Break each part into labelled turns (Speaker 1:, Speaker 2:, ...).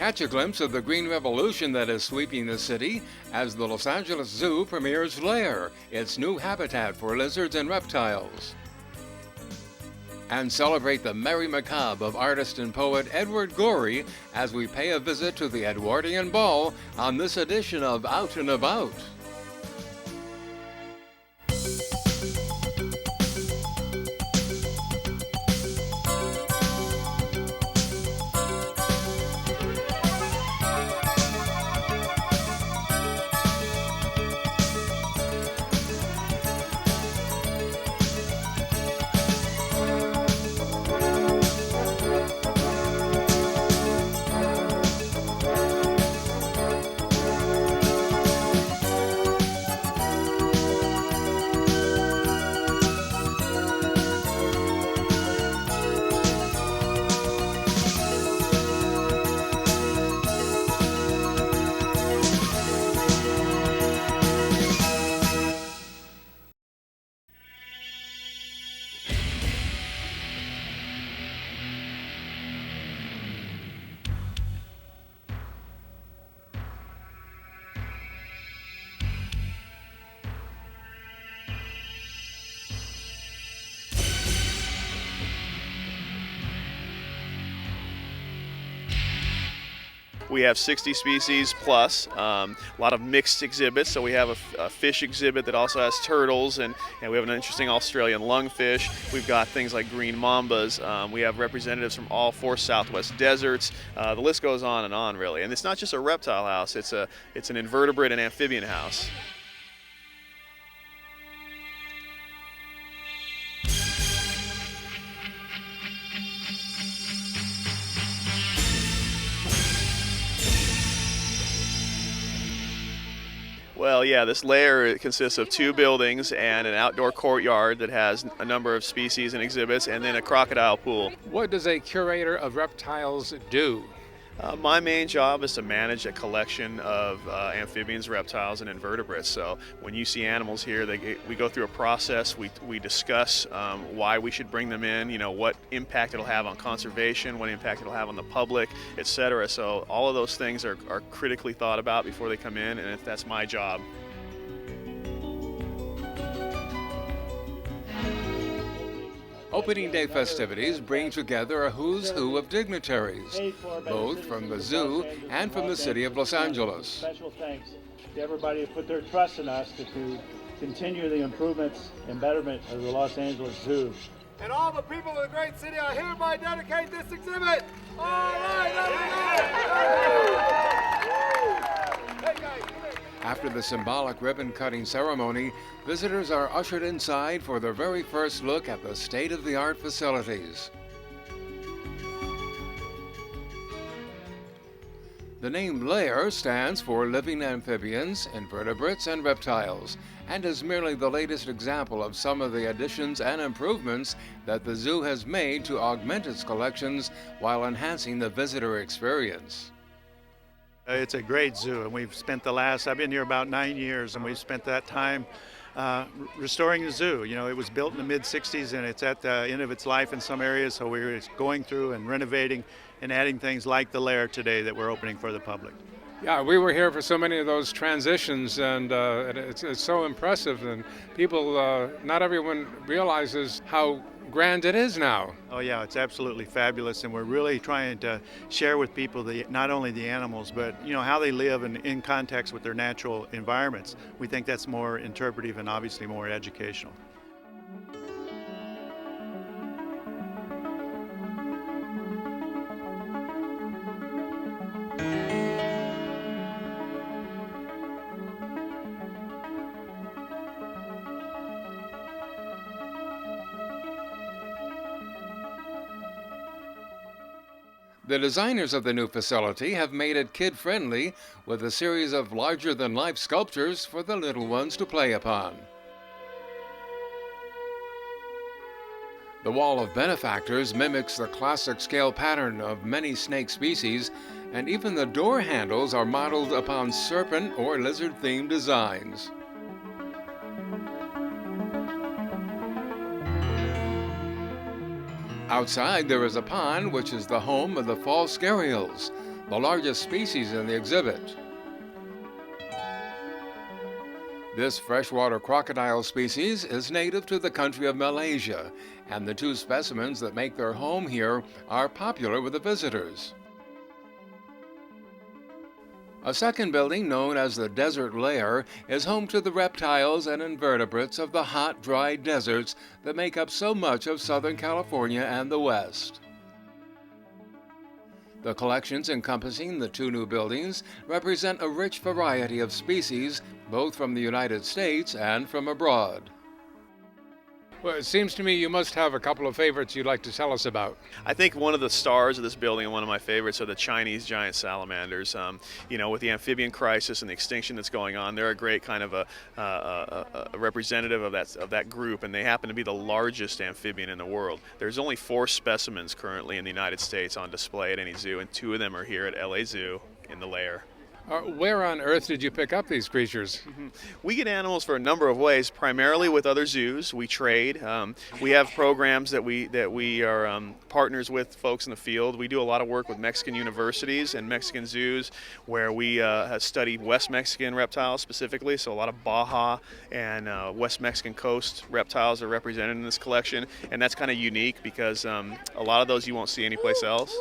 Speaker 1: Catch a glimpse of the green revolution that is sweeping the city as the Los Angeles Zoo premieres Lair, its new habitat for lizards and reptiles. And celebrate the merry macabre of artist and poet Edward Gorey as we pay a visit to the Edwardian Ball on this edition of Out and About.
Speaker 2: We have 60 species plus, a lot of mixed exhibits. So we have a fish exhibit that also has turtles, and we have an interesting Australian lungfish. We've got things like green mambas. We have representatives from all 4 Southwest deserts. The list goes on and on, really. And it's not just a reptile house, it's an invertebrate and amphibian house. Well, yeah, this lair consists of 2 buildings and an outdoor courtyard that has a number of species and exhibits, and then a crocodile pool.
Speaker 1: What does a curator of reptiles do?
Speaker 2: My main job is to manage a collection of amphibians, reptiles, and invertebrates. So when you see animals here, we go through a process. We discuss why we should bring them in, what impact it'll have on conservation, what impact it'll have on the public, etc. So all of those things are critically thought about before they come in, and that's my job.
Speaker 1: Opening day festivities bring together a who's who of dignitaries, both from the zoo and from the city of Los Angeles.
Speaker 3: Special thanks to everybody who put their trust in us to continue the improvements and betterment of the Los Angeles Zoo.
Speaker 4: And all the people of the great city, I hereby dedicate this exhibit. All right, hey guys, come here.
Speaker 1: After the symbolic ribbon-cutting ceremony, visitors are ushered inside for their very first look at the state-of-the-art facilities. The name Lair stands for living amphibians, invertebrates, and reptiles, and is merely the latest example of some of the additions and improvements that the zoo has made to augment its collections while enhancing the visitor experience.
Speaker 5: It's a great zoo, and I've been here about 9 years, and we've spent that time restoring the zoo. It was built in the mid-'60s, and it's at the end of its life in some areas, so we're going through and renovating and adding things like the Lair today that we're opening for the public.
Speaker 1: Yeah, we were here for so many of those transitions, and it's so impressive, and people, not everyone realizes how grand it is now.
Speaker 5: Oh yeah, it's absolutely fabulous, and we're really trying to share with people not only the animals, but how they live and in context with their natural environments. We think that's more interpretive and obviously more educational.
Speaker 1: The designers of the new facility have made it kid-friendly with a series of larger-than-life sculptures for the little ones to play upon. The Wall of Benefactors mimics the classic scale pattern of many snake species, and even the door handles are modeled upon serpent or lizard-themed designs. Outside there is a pond which is the home of the fall scarials. the largest species in the exhibit. This freshwater crocodile species is native to the country of Malaysia, and the 2 specimens that make their home here are popular with the visitors. A second building, known as the Desert Lair, is home to the reptiles and invertebrates of the hot, dry deserts that make up so much of Southern California and the West. The collections encompassing the 2 new buildings represent a rich variety of species, both from the United States and from abroad. Well, it seems to me you must have a couple of favorites you'd like to tell us about.
Speaker 2: I think one of the stars of this building and one of my favorites are the Chinese giant salamanders. With the amphibian crisis and the extinction that's going on, they're a great kind of a representative of that group, and they happen to be the largest amphibian in the world. There's only 4 specimens currently in the United States on display at any zoo, and 2 of them are here at LA Zoo in the Lair.
Speaker 1: Where on earth did you pick up these creatures?
Speaker 2: We get animals for a number of ways, primarily with other zoos. We trade. We have programs that we are partners with folks in the field. We do a lot of work with Mexican universities and Mexican zoos where we have studied West Mexican reptiles specifically, so a lot of Baja and West Mexican coast reptiles are represented in this collection, and that's kind of unique because a lot of those you won't see anyplace else.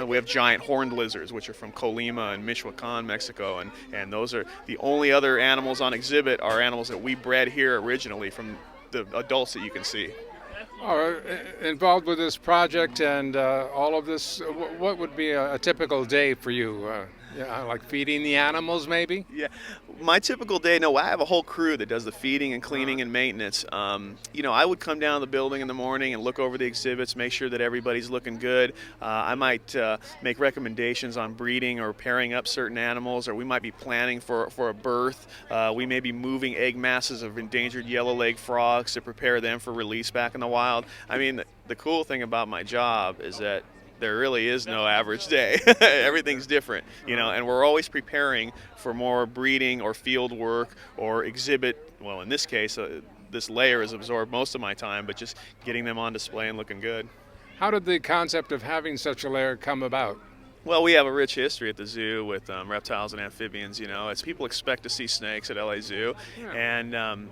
Speaker 2: We have giant horned lizards, which are from Colima and Michoacan, Mexico, and those are the only other animals on exhibit are animals that we bred here originally from the adults that you can see.
Speaker 1: Involved with this project and all of this, what would be a typical day for you? Like feeding the animals, maybe?
Speaker 2: Yeah, my typical day, I have a whole crew that does the feeding and cleaning and maintenance. I would come down to the building in the morning and look over the exhibits, make sure that everybody's looking good. I might make recommendations on breeding or pairing up certain animals, or we might be planning for a birth. We may be moving egg masses of endangered yellow-leg frogs to prepare them for release back in the wild. I mean, the cool thing about my job is that there really is no average day. Everything's different, and we're always preparing for more breeding or field work or exhibit. Well, in this case, this layer has absorbed most of my time, but just getting them on display and looking good.
Speaker 1: How did the concept of having such a layer come about?
Speaker 2: Well, we have a rich history at the zoo with reptiles and amphibians, as people expect to see snakes at LA Zoo.
Speaker 1: Yeah.
Speaker 2: And,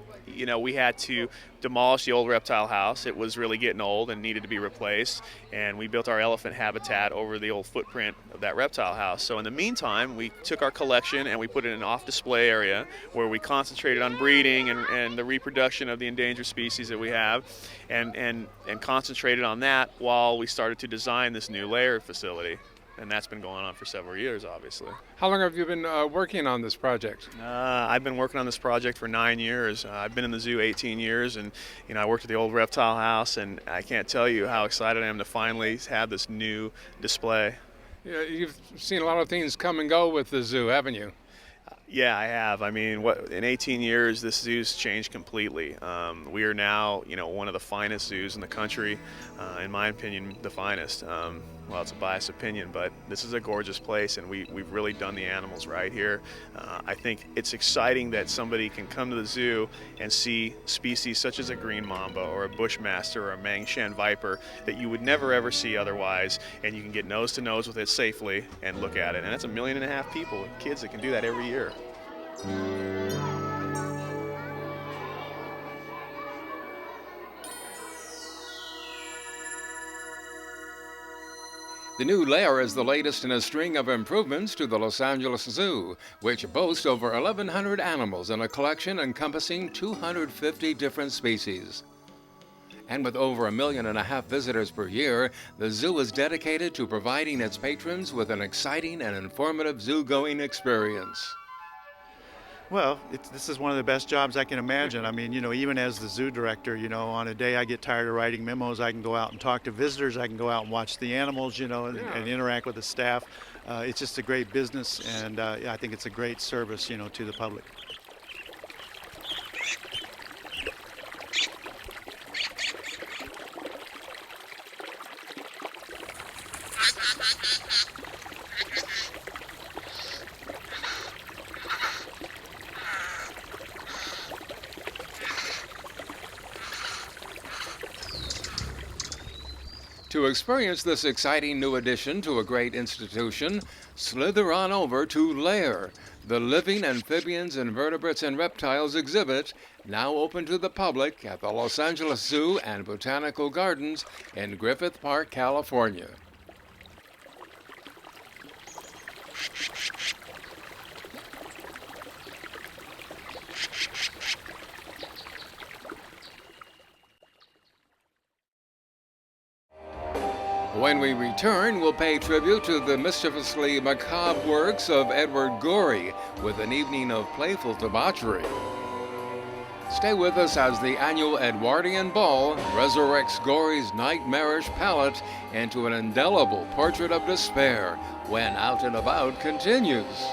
Speaker 2: we had to demolish the old reptile house. It was really getting old and needed to be replaced. And we built our elephant habitat over the old footprint of that reptile house. So in the meantime, we took our collection and we put it in an off-display area where we concentrated on breeding and the reproduction of the endangered species that we have and concentrated on that while we started to design this new layer facility. And that's been going on for several years, obviously.
Speaker 1: How long have you been working on this project?
Speaker 2: I've been working on this project for 9 years. I've been in the zoo 18 years, and I worked at the old reptile house, and I can't tell you how excited I am to finally have this new display.
Speaker 1: Yeah, you've seen a lot of things come and go with the zoo, haven't you?
Speaker 2: Yeah, I have. I mean, in 18 years, this zoo's changed completely. We are now, one of the finest zoos in the country. In my opinion, the finest. Well, it's a biased opinion, but this is a gorgeous place, and we've really done the animals right here. I think it's exciting that somebody can come to the zoo and see species such as a green mamba or a bushmaster or a Mangshan viper that you would never ever see otherwise, and you can get nose to nose with it safely and look at it. And that's 1.5 million people, kids that can do that every year.
Speaker 1: The new lair is the latest in a string of improvements to the Los Angeles Zoo, which boasts over 1,100 animals in a collection encompassing 250 different species. And with over 1.5 million visitors per year, the zoo is dedicated to providing its patrons with an exciting and informative zoo-going experience.
Speaker 5: Well, this is one of the best jobs I can imagine. I mean, even as the zoo director, on a day I get tired of writing memos, I can go out and talk to visitors. I can go out and watch the animals, and interact with the staff. It's just a great business, and I think it's a great service, to the public.
Speaker 1: To experience this exciting new addition to a great institution, slither on over to Lair, the Living Amphibians, Invertebrates, and Reptiles exhibit, now open to the public at the Los Angeles Zoo and Botanical Gardens in Griffith Park, California. When we return, we'll pay tribute to the mischievously macabre works of Edward Gorey with an evening of playful debauchery. Stay with us as the annual Edwardian Ball resurrects Gorey's nightmarish palette into an indelible portrait of despair when Out and About continues.